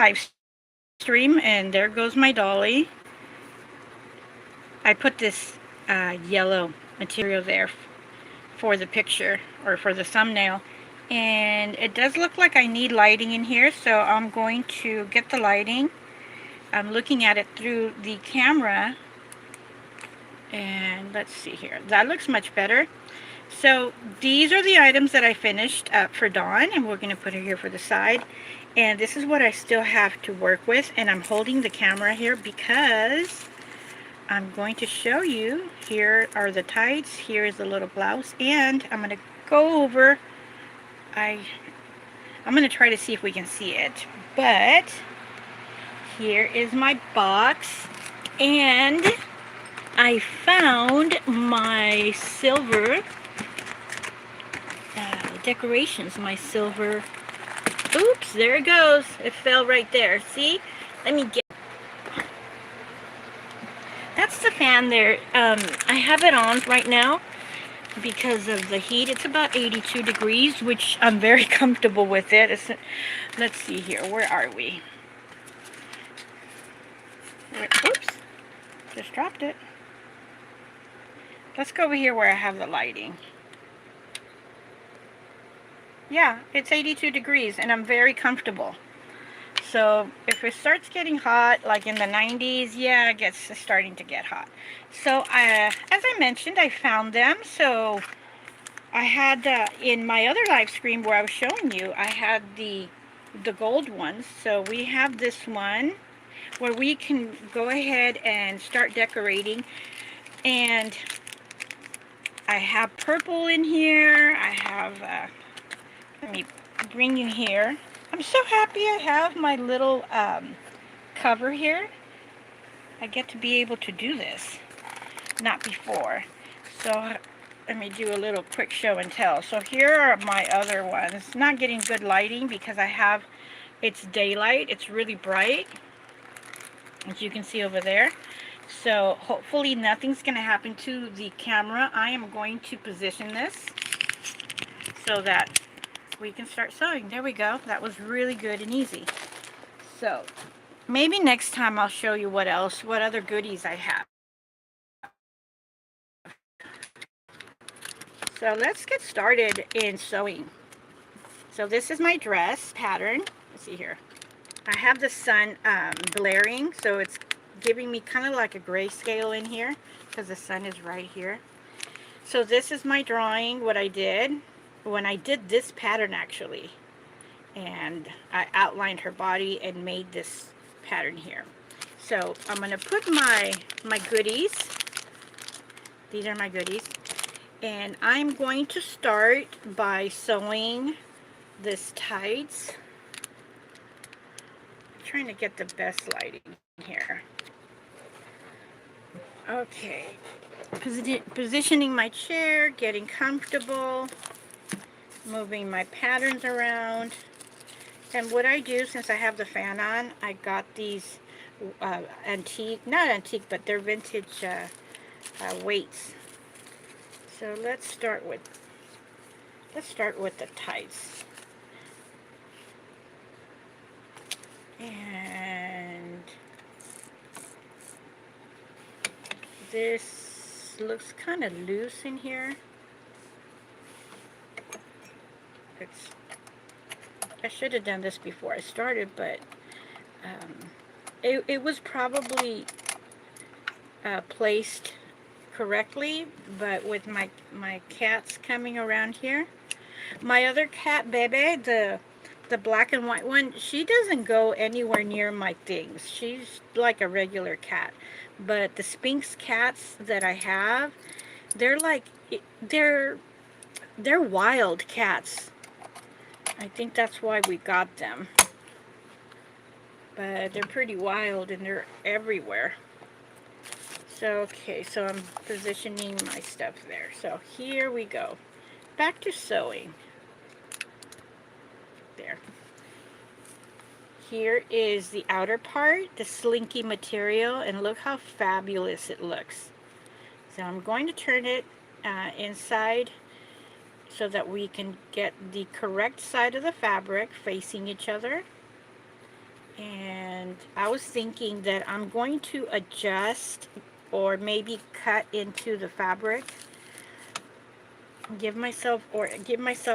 live stream, and there goes my dolly. I put this yellow material there for the picture or for the thumbnail, and it does look like I need lighting in here, so I'm going to get the lighting. I'm looking at it through the camera, and let's see here. That looks much better. So these are the items that I finished up for Dawn, and we're going to put her here for the side. And this is what I still have to work with, and I'm holding the camera here because I'm going to show you. Here are the tights, here is the little blouse, and I'm going to go over. I'm going to try to see if we can see it, but here is my box, and I found my silver decorations, my silver. Oops, there it goes. It fell right there. See? Let me get. That's the fan there. I have it on right now because of the heat. It's about 82 degrees, which I'm very comfortable with it. Let's see here. Where are we? Oops. Just dropped it. Let's go over here where I have the lighting. Yeah, it's 82 degrees and I'm very comfortable. So if it starts getting hot, like in the 90s, yeah, it's starting to get hot. So as I mentioned, I found them. So I had in my other live stream where I was showing you, I had the gold ones. So we have this one where we can go ahead and start decorating. And I have purple in here. I have, let me bring you here. I'm so happy I have my little cover here. I get to be able to do this, not before. So let me do a little quick show and tell. So here are my other ones. Not getting good lighting because it's daylight. It's really bright, as you can see over there. So hopefully nothing's going to happen to the camera. I am going to position this so that we can start sewing. There we go. That was really good and easy. So maybe next time I'll show you what other goodies I have. So let's get started in sewing. So this is my dress pattern. Let's see here. I have the sun glaring, so it's giving me kind of like a grayscale in here because the sun is right here. So this is my drawing, what I did when I did this pattern actually. And I outlined her body and made this pattern here. So I'm going to put my goodies. These are my goodies. And I'm going to start by sewing this tights. I'm trying to get the best lighting here. Okay. Positioning my chair, getting comfortable, moving my patterns around. And what I do, since I have the fan on, I got these antique, not antique, but they're vintage weights. So let's start with the tights. And this looks kind of loose in here. I should have done this before I started, but it was probably placed correctly, but with my cats coming around here. My other cat, Bebe, the black and white one, she doesn't go anywhere near my things. She's like a regular cat. But the Sphinx cats that I have, they're wild cats. I think that's why we got them. But they're pretty wild and they're everywhere. So, okay, so I'm positioning my stuff there. So here we go. Back to sewing. There. Here is the outer part, the slinky material, and look how fabulous it looks. So I'm going to turn it inside so that we can get the correct side of the fabric facing each other. And I was thinking that I'm going to adjust or maybe cut into the fabric, give myself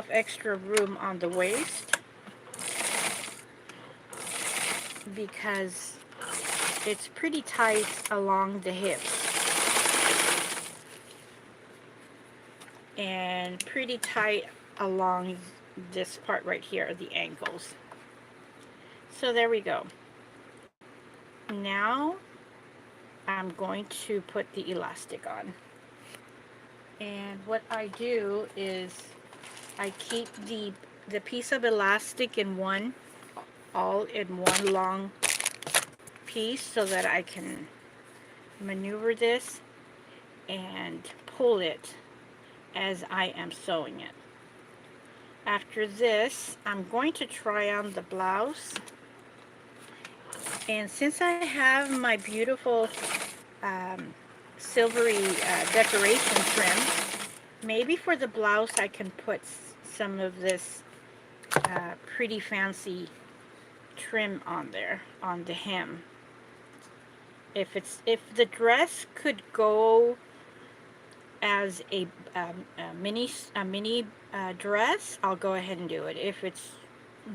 extra room on the waist, because it's pretty tight along the hips and pretty tight along this part right here, the ankles. So there we go. Now I'm going to put the elastic on. And what I do is I keep the piece of elastic in one, all in one long piece, so that I can maneuver this and pull it as I am sewing it. After this, I'm going to try on the blouse. And since I have my beautiful silvery decoration trim, maybe for the blouse I can put some of this pretty fancy trim on there, on the hem. If the dress could go as a mini dress, I'll go ahead and do it. If it's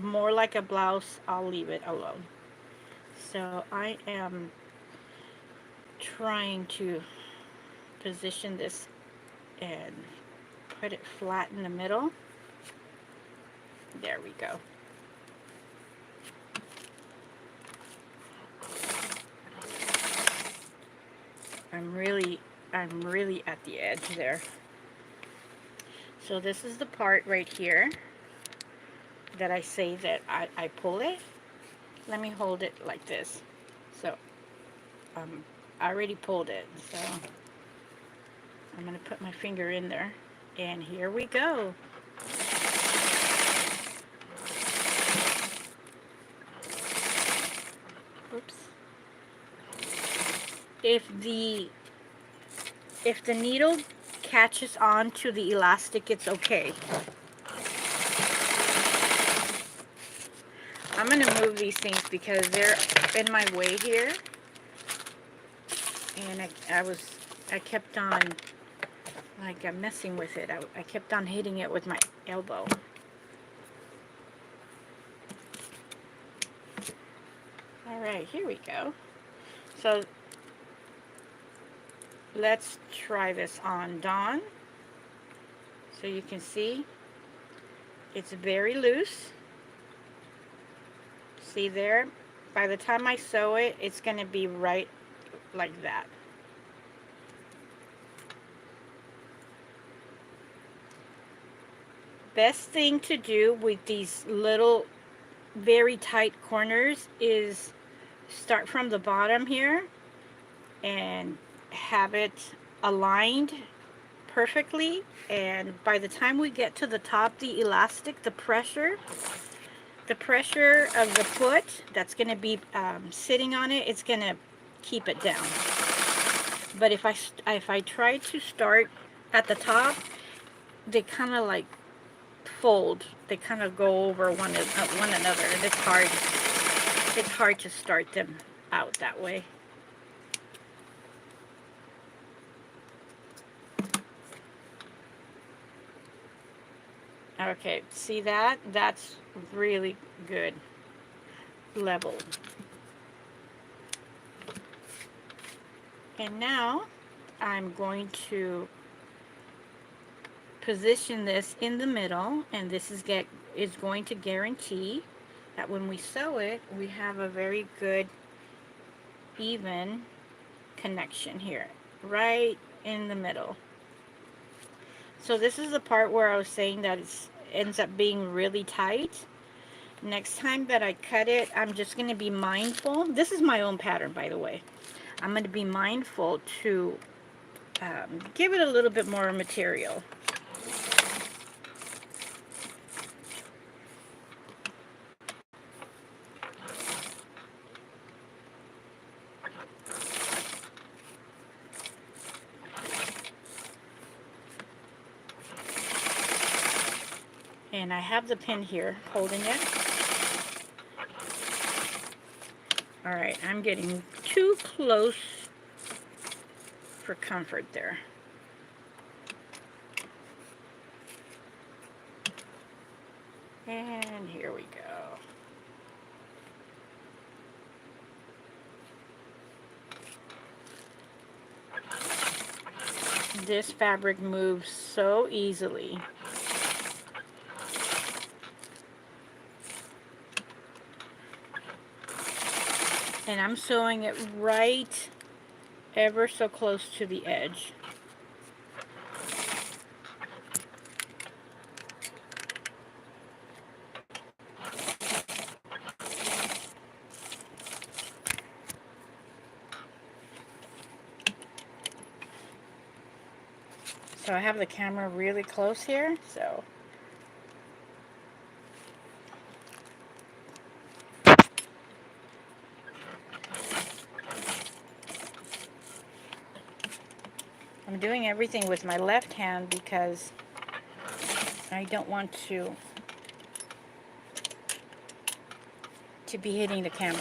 more like a blouse, I'll leave it alone. So I am trying to position this and put it flat in the middle. There we go. I'm really at the edge there. So this is the part right here that I say that I pull it. Let me hold it like this. So I already pulled it, so I'm going to put my finger in there, and here we go. Oops. If the needle catches on to the elastic, it's okay. I'm going to move these things because they're in my way here. And I kept on, like, I'm messing with it. I kept on hitting it with my elbow. Alright, here we go. So let's try this on Dawn. So you can see it's very loose. See there? By the time I sew it, it's going to be right like that. Best thing to do with these little very tight corners is start from the bottom here and have it aligned perfectly, and by the time we get to the top, the elastic, the pressure of the foot that's going to be sitting on it, it's going to keep it down. But if I try to start at the top, they kind of like fold. They kind of go over one another, and it's hard to start them out that way. Okay, see that? That's really good level. And now I'm going to position this in the middle, and this is going to guarantee that when we sew it, we have a very good even connection here, right in the middle. So this is the part where I was saying that it ends up being really tight. Next time that I cut it, I'm just going to be mindful. This is my own pattern, by the way. I'm going to be mindful to give it a little bit more material. And I have the pin here holding it. All right, I'm getting too close for comfort there. And here we go. This fabric moves so easily. And I'm sewing it right ever so close to the edge. So I have the camera really close here, so I'm doing everything with my left hand because I don't want to be hitting the camera.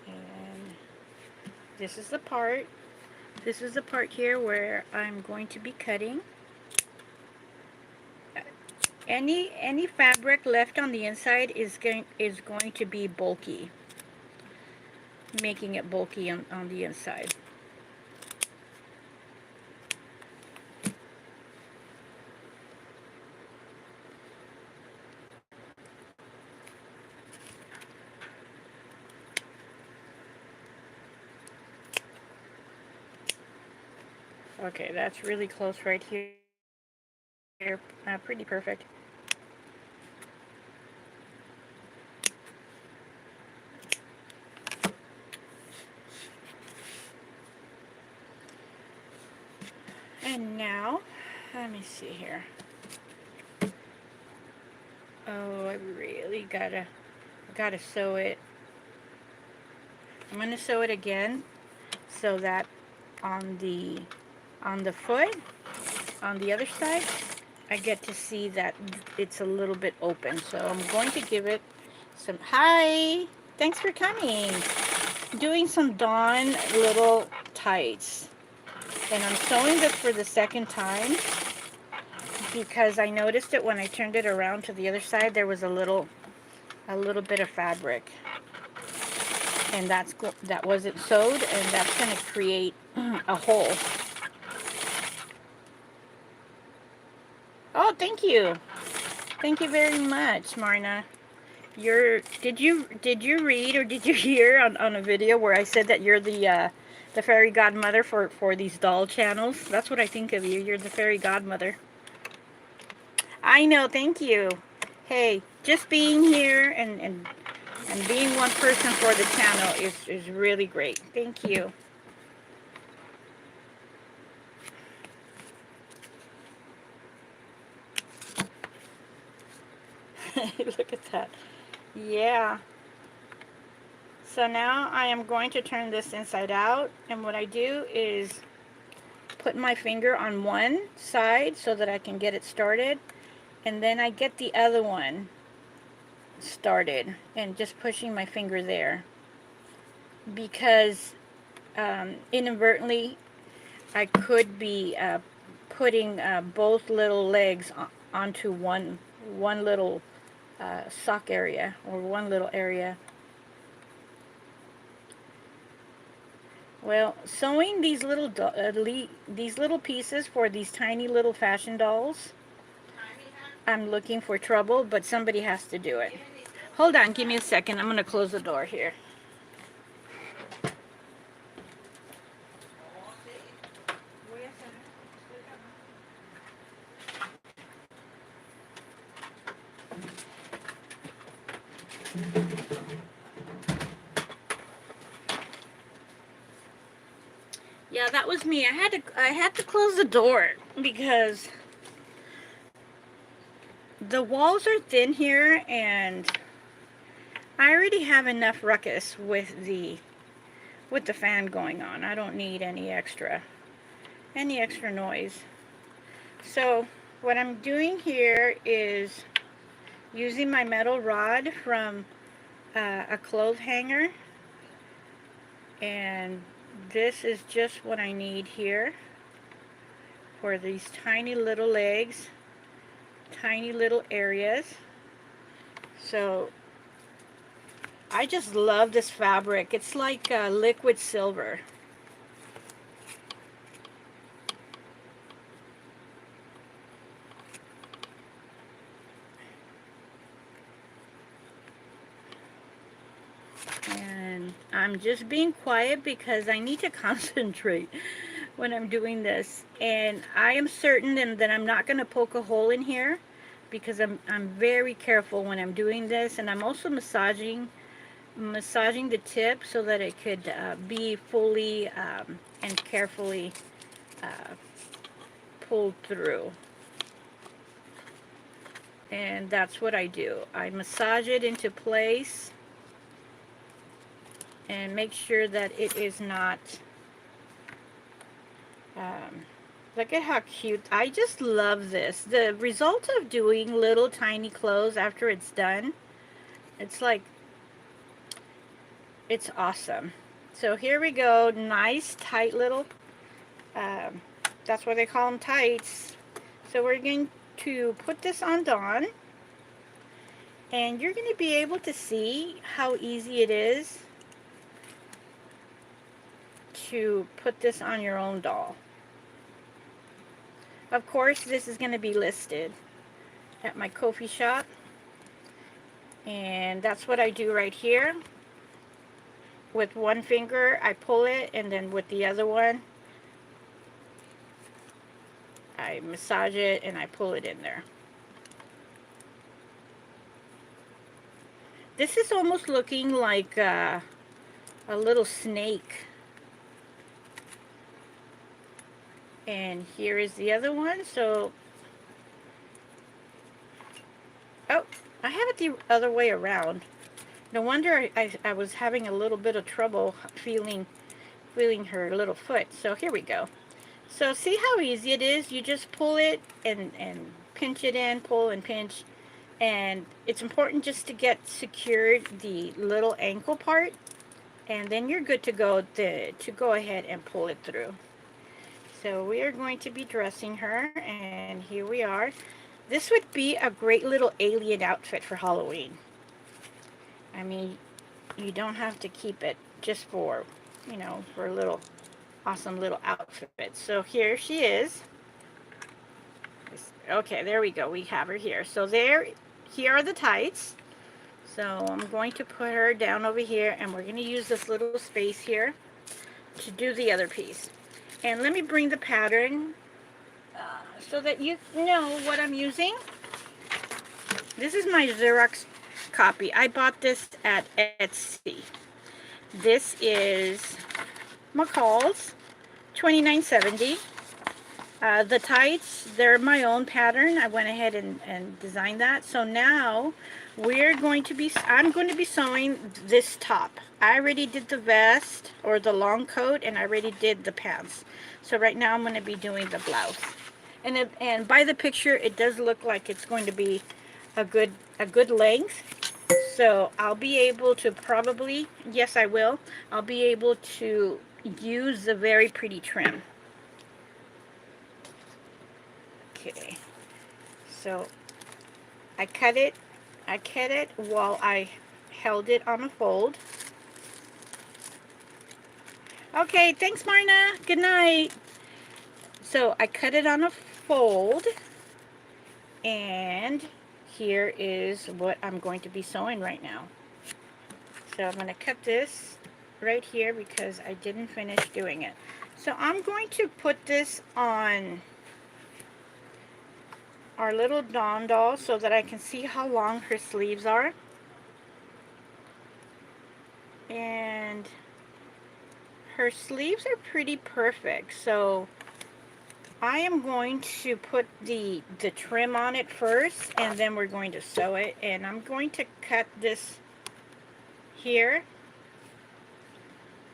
And this is the part. This is the part here where I'm going to be cutting. Any fabric left on the inside is going to be bulky, making it bulky on the inside. Okay, that's really close right here. Pretty perfect. And now, let me see here. Oh, I really gotta sew it. I'm gonna sew it again so that on the foot, on the other side, I get to see that it's a little bit open. So I'm going to give it some, hi, thanks for coming. Doing some Dawn little tights. And I'm sewing this for the second time because I noticed it when I turned it around to the other side, there was a little bit of fabric. And that wasn't sewed, and that's going to create a hole. Oh, thank you. Thank you very much, Marna. Did you read or did you hear on a video where I said that you're the fairy godmother for these doll channels? That's what I think of you. You're the fairy godmother. I know, thank you. Hey, just being here and being one person for the channel is really great. Thank you. Look at that. Yeah. So now I am going to turn this inside out, and what I do is put my finger on one side so that I can get it started, and then I get the other one started and just pushing my finger there because inadvertently I could be putting both little legs onto one little sock area or one little area. Well, sewing these little pieces for these tiny little fashion dolls, I'm looking for trouble, but somebody has to do it. Hold on, give me a second. I'm going to close the door here. Yeah, that was me. I had to close the door because the walls are thin here, and I already have enough ruckus with with the fan going on. I don't need any extra noise. So what I'm doing here is using my metal rod from a clothes hanger, and this is just what I need here for these tiny little legs, tiny little areas. So I just love this fabric. It's like liquid silver. And I'm just being quiet because I need to concentrate when I'm doing this. And I am certain that I'm not going to poke a hole in here because I'm very careful when I'm doing this. And I'm also massaging the tip so that it could be fully and carefully pulled through. And that's what I do. I massage it into place and make sure that it is not look at how cute. I just love this. The result of doing little tiny clothes after it's done, it's like, it's awesome. So here we go. Nice tight little that's why they call them tights. So we're going to put this on Dawn, and you're going to be able to see how easy it is to put this on your own doll. Of course, this is going to be listed at my Ko-fi shop, and that's what I do right here. With one finger I pull it, and then with the other one I massage it and I pull it in there. This is almost looking like a little snake. And here is the other one. So, oh, I have it the other way around. No wonder I was having a little bit of trouble feeling her little foot. So here we go. So see how easy it is? You just pull it and pinch it in, pull and pinch. And it's important just to get secured the little ankle part, and then you're good to go to go ahead and pull it through. So we are going to be dressing her, and here we are. This would be a great little alien outfit for Halloween. I mean, you don't have to keep it just for, you know, for a little awesome little outfit. So here she is. Okay, there we go. We have her here. So here are the tights. So I'm going to put her down over here, and we're going to use this little space here to do the other piece. And let me bring the pattern so that you know what I'm using. This is my Xerox copy. I bought this at Etsy. This is McCall's, $29.70. The tights, they're my own pattern. I went ahead and designed that. So now I'm going to be sewing this top. I already did the vest or the long coat, and I already did the pants. So right now I'm going to be doing the blouse. And by the picture, it does look like it's going to be a good length. So I'll be able to probably, yes I will, I'll be able to use the very pretty trim. Okay, so I cut it while I held it on a fold. Okay, thanks Marna, good night. So I cut it on a fold, and here is what I'm going to be sewing right now. So I'm going to cut this right here because I didn't finish doing it. So I'm going to put this on our little Dawn doll so that I can see how long her sleeves are. And her sleeves are pretty perfect. So I am going to put the trim on it first, and then we're going to sew it. And I'm going to cut this here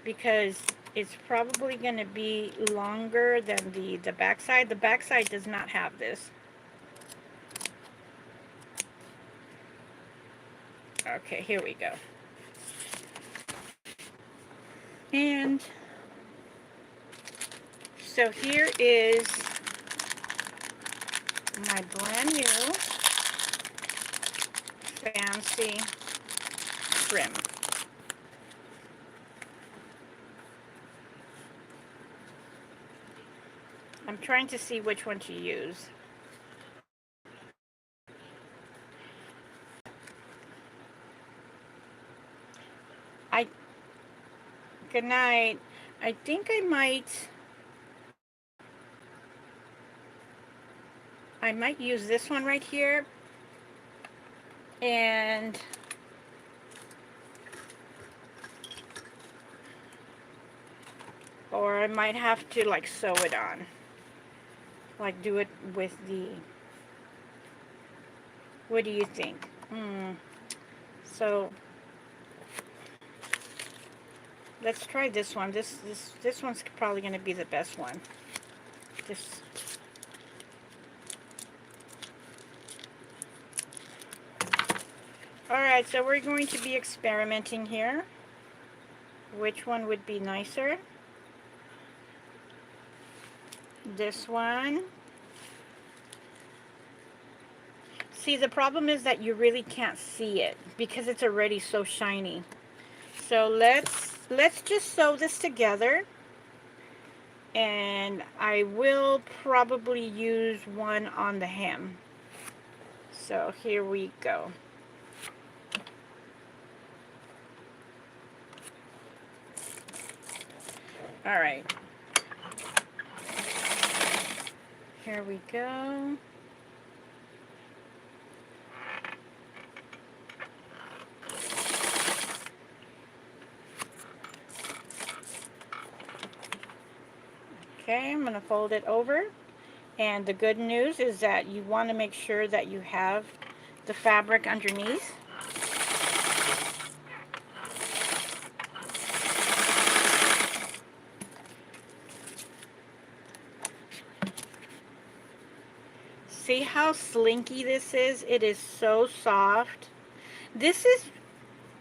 because it's probably going to be longer than the back side. The back side does not have this. Okay, here we go. And so here is my brand new fancy trim. I'm trying to see which one to use. Good night. I think I might use this one right here, and or I might have to like sew it on, like do it with the, what do you think? So let's try this one. This one's probably going to be the best one. This. Alright, so we're going to be experimenting here. Which one would be nicer? This one. See, the problem is that you really can't see it because it's already so shiny. So let's just sew this together. And I will probably use one on the hem. So here we go. All right. Here we go. Okay, I'm going to fold it over. And the good news is that you want to make sure that you have the fabric underneath. See how slinky this is? It is so soft. This is,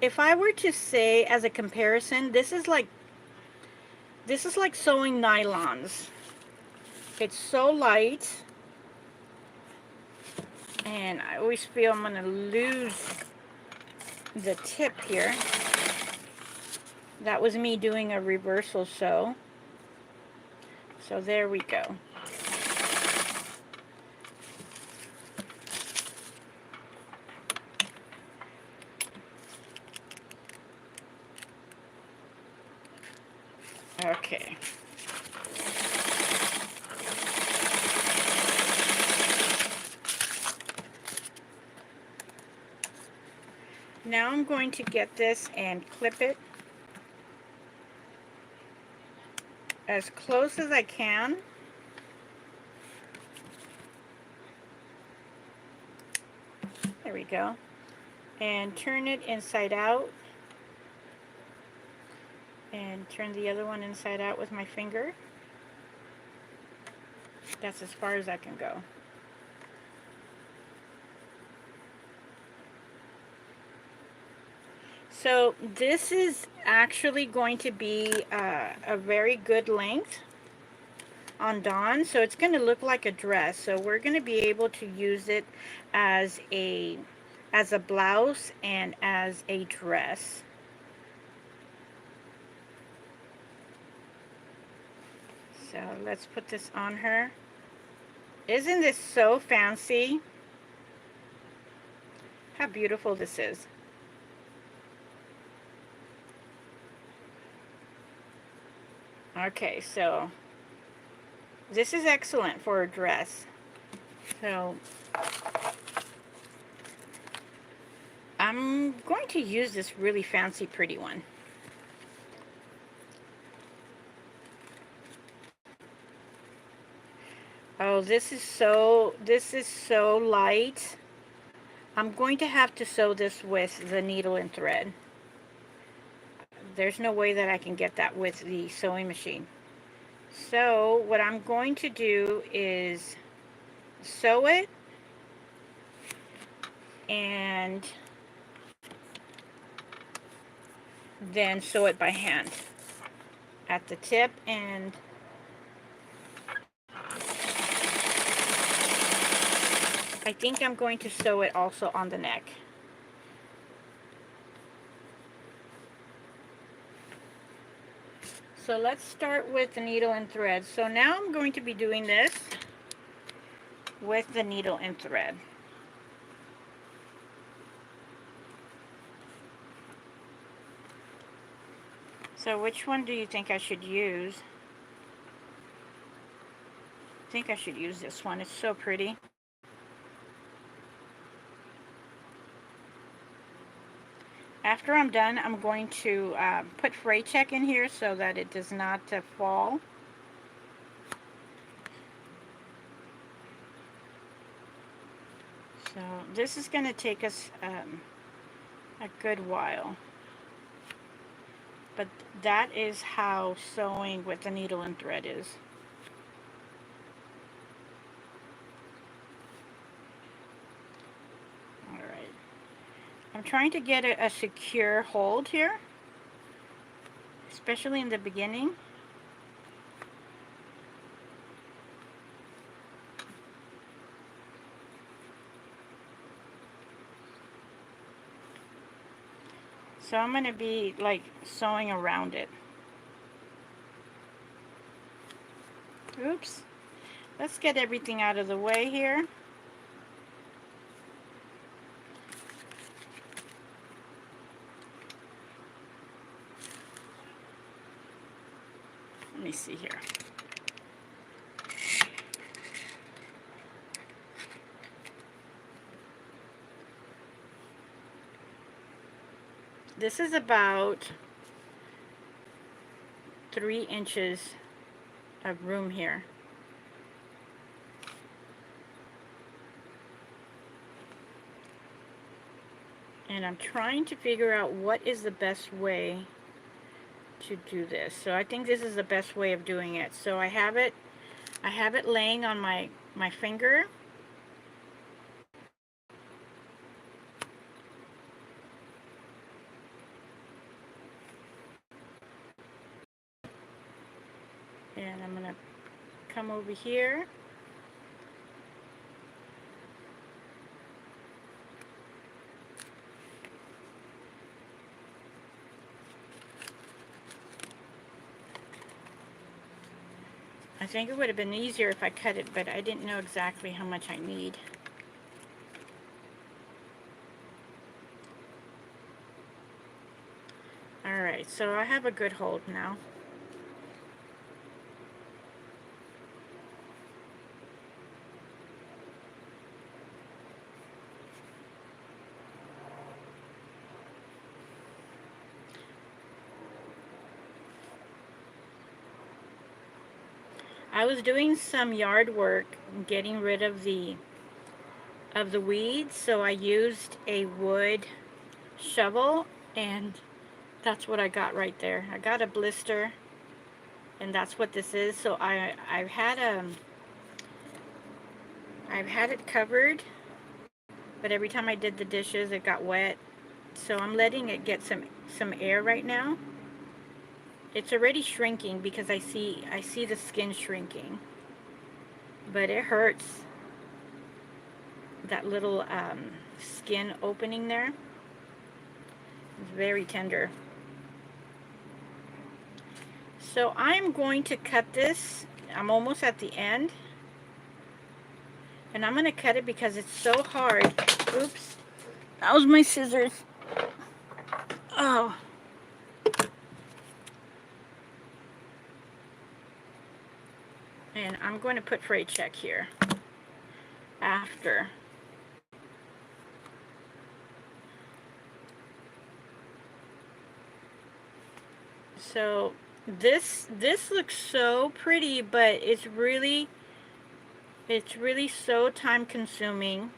if I were to say as a comparison, this is like sewing nylons. It's so light. And I always feel I'm going to lose the tip here. That was me doing a reversal sew. So there we go. Okay. Now I'm going to get this and clip it as close as I can. There we go. And turn it inside out. And turn the other one inside out with my finger. That's as far as I can go. So this is actually going to be a very good length on Dawn. So it's going to look like a dress. So we're going to be able to use it as a blouse and as a dress. So let's put this on her. Isn't this so fancy? How beautiful this is. Okay, so this is excellent for a dress. So I'm going to use this really fancy pretty one. Oh, this is so light. I'm going to have to sew this with the needle and thread. There's no way that I can get that with the sewing machine. So what I'm going to do is sew it and then sew it by hand at the tip, and I think I'm going to sew it also on the neck. So let's start with the needle and thread. So now I'm going to be doing this with the needle and thread. So which one do you think I should use? I think I should use this one. It's so pretty. After I'm done, I'm going to put fray check in here so that it does not fall. So this is going to take us a good while. But that is how sewing with the needle and thread is. Alright. I'm trying to get a secure hold here, especially in the beginning. So I'm going to be like sewing around it. Oops. Let's get everything out of the way here. Let me see here. This is about 3 inches of room here. And I'm trying to figure out what is the best way to do this. So I think this is the best way of doing it. So I have it laying on my finger. And I'm gonna come over here. I think it would have been easier if I cut it, but I didn't know exactly how much I need. Alright, so I have a good hold now. I was doing some yard work, getting rid of the weeds, so I used a wood shovel, and that's what I got right there. I got a blister, and that's what this is. So I've had it covered, but every time I did the dishes it got wet. So I'm letting it get some air right now. It's already shrinking because I see the skin shrinking, but it hurts, that little skin opening there. It's very tender. So I'm going to cut this. I'm almost at the end, and I'm going to cut it because it's so hard. Oops, that was my scissors. Oh. And I'm going to put fray check here after. So this looks so pretty, but it's really so time consuming.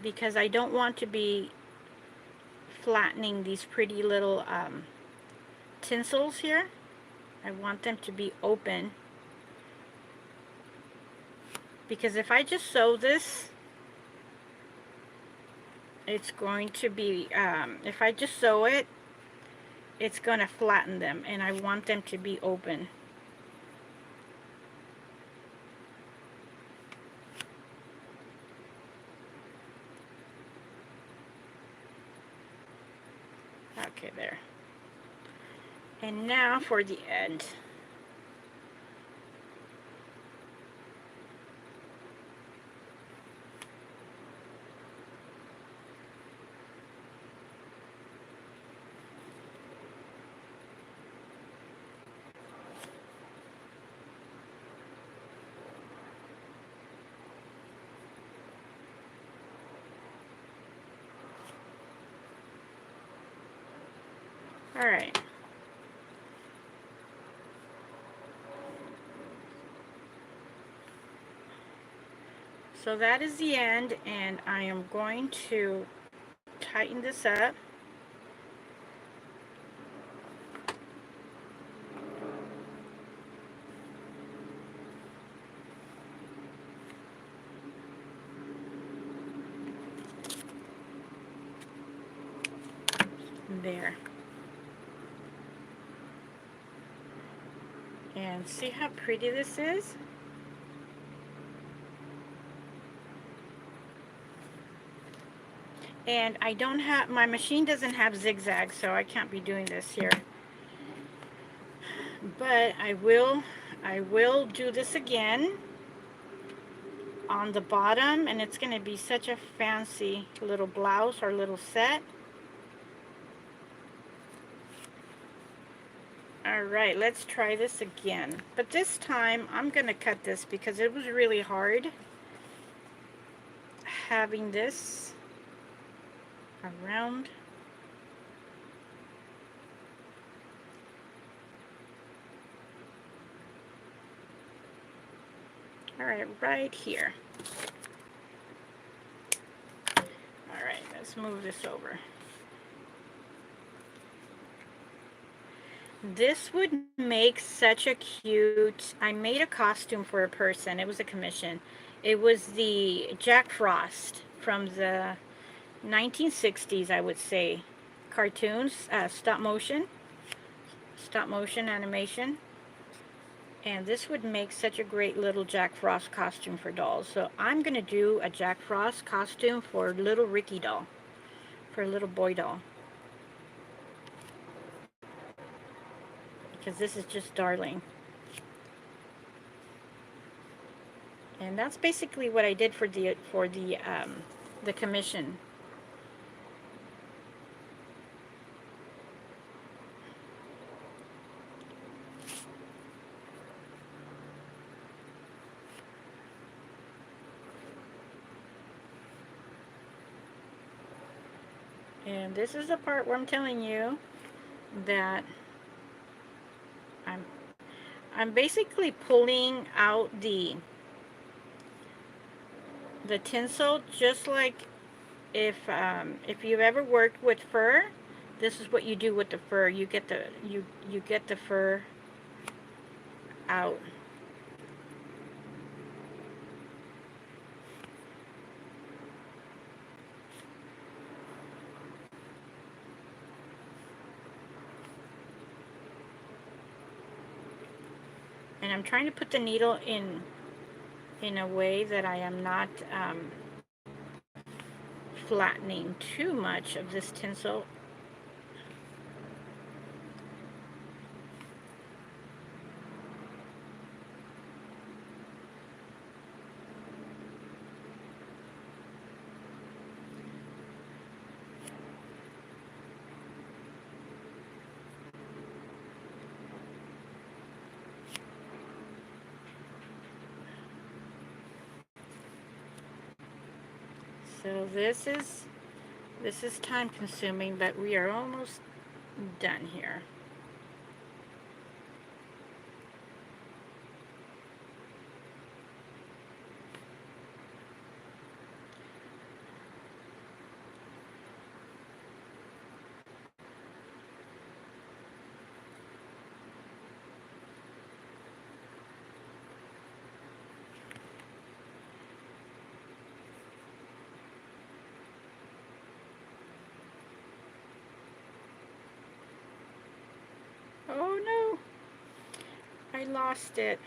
because I don't want to be flattening these pretty little tinsels here. I want them to be open, because if I just sew this, it's going to be, if I just sew it, it's going to flatten them, and I want them to be open. Okay, there. And now for the end. All right. So that is the end, and I am going to tighten this up. There. And see how pretty this is? And I don't have, my machine doesn't have zigzags, so I can't be doing this here. But I will do this again on the bottom, and it's going to be such a fancy little blouse or little set. Alright, let's try this again. But this time, I'm going to cut this because it was really hard having this around. Alright, right here. Alright, let's move this over. This would make such a cute, I made a costume for a person. It was a commission. It was the Jack Frost from the 1960s, I would say, cartoons, stop motion animation. And this would make such a great little Jack Frost costume for dolls. So I'm going to do a Jack Frost costume for little Ricky doll, for a little boy doll. Because this is just darling. And that's basically what I did for the commission. And this is the part where I'm telling you that I'm basically pulling out the tinsel, just like if you've ever worked with fur. This is what you do with the fur. You get the you get the fur out. And I'm trying to put the needle in a way that I am not flattening too much of this tinsel. So this is time consuming, but we are almost done here. I lost it.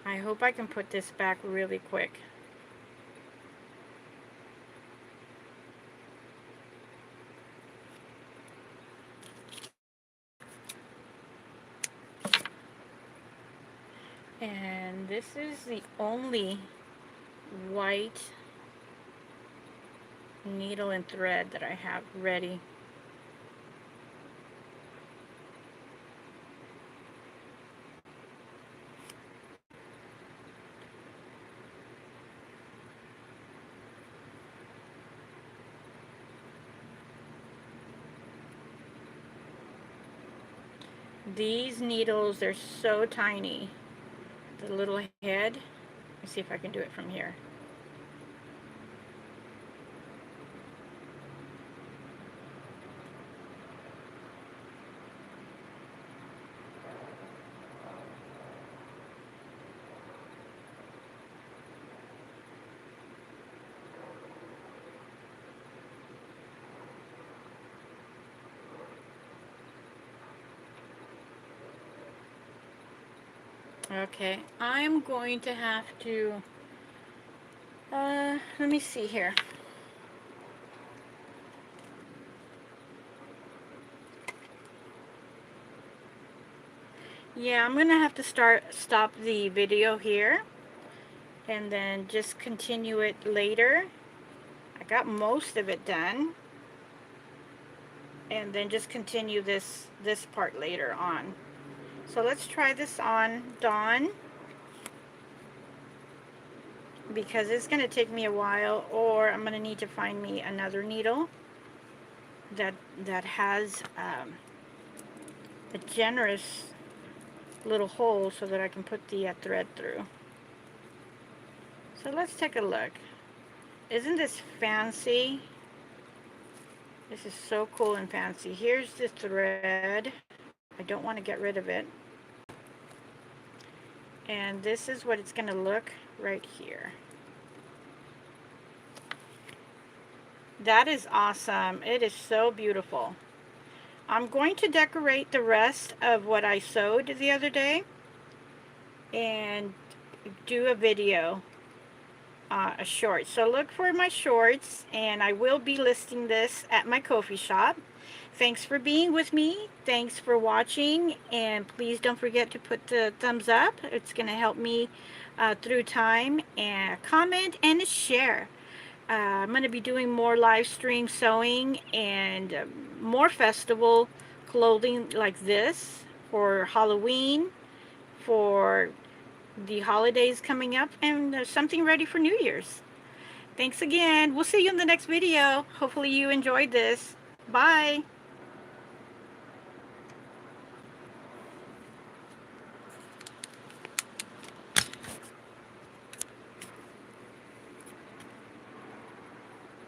I hope I can put this back really quick. And this is the only white needle and thread that I have ready. These needles are so tiny. The little head. Let's see if I can do it from here. Okay, I'm going to have to, let me see here. Yeah, I'm gonna have to stop the video here and then just continue it later. I got most of it done, and then just continue this part later on. So let's try this on Dawn, because it's going to take me a while, or I'm going to need to find me another needle that has a generous little hole so that I can put the thread through. So let's take a look. Isn't this fancy? This is so cool and fancy. Here's the thread. I don't want to get rid of it. And this is what it's going to look right here. That is awesome. It is so beautiful. I'm going to decorate the rest of what I sewed the other day and do a video, a short. So look for my shorts, and I will be listing this at my Ko-fi shop. Thanks for being with me. Thanks for watching, and please don't forget to put the thumbs up. It's going to help me through time, and comment and share. I'm going to be doing more live stream sewing and more festival clothing like this for Halloween, for the holidays coming up, and something ready for New Year's. Thanks again. We'll see you in the next video. Hopefully you enjoyed this. Bye.